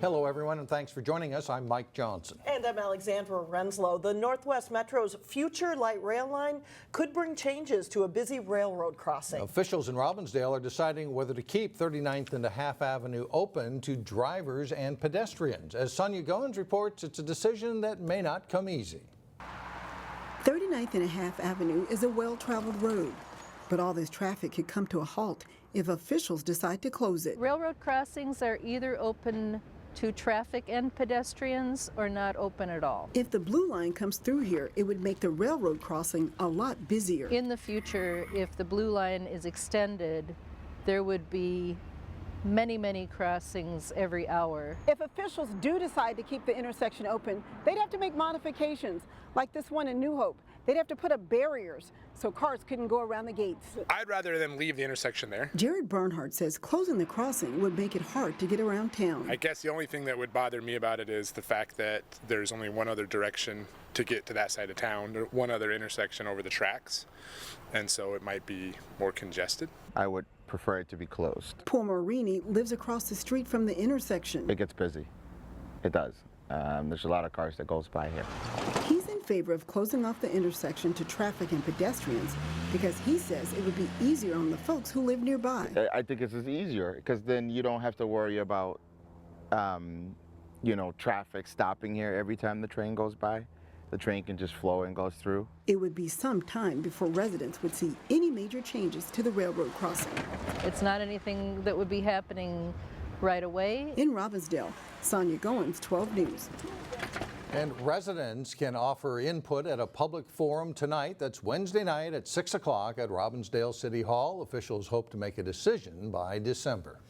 Hello, everyone, and thanks for joining us. I'm Mike Johnson. And I'm Alexandra Renslow. The Northwest Metro's future light rail line could bring changes to a busy railroad crossing. Officials in Robbinsdale are deciding whether to keep 39th and a Half Avenue open to drivers and pedestrians. As Sonia Goins reports, it's a decision that may not come easy. 39th and a Half Avenue is a well-traveled road, but all this traffic could come to a halt if officials decide to close it. Railroad crossings are either open to traffic and pedestrians or not open at all. If the blue line comes through here, it would make the railroad crossing a lot busier. In the future, if the blue line is extended, there would be many crossings every hour. If officials do decide to keep the intersection open, they'd have to make modifications, like this one in New Hope. They'd have to put up barriers so cars couldn't go around the gates. I'd rather them leave the intersection there. Barnhart says closing the crossing would make it hard to get around town. I guess the only thing that would bother me about it is the fact that there's only one other direction to get to that side of town, one other intersection over the tracks, and so it might be more congested. I would prefer it to be closed. Poor Marini lives across the street from the intersection. It gets busy. It does. There's a lot of cars that goes by here. He's in favor of closing off the intersection to traffic and pedestrians because he says it would be easier on the folks who live nearby. I think it's easier because then you don't have to worry about, traffic stopping here every time the train goes by. The train can just flow and goes through. It would be some time before residents would see any major changes to the railroad crossing. It's not anything that would be happening right away. In Robbinsdale, Sonia Goins, 12 News. And residents can offer input at a public forum tonight. That's Wednesday night at 6 o'clock at Robbinsdale City Hall. Officials hope to make a decision by December.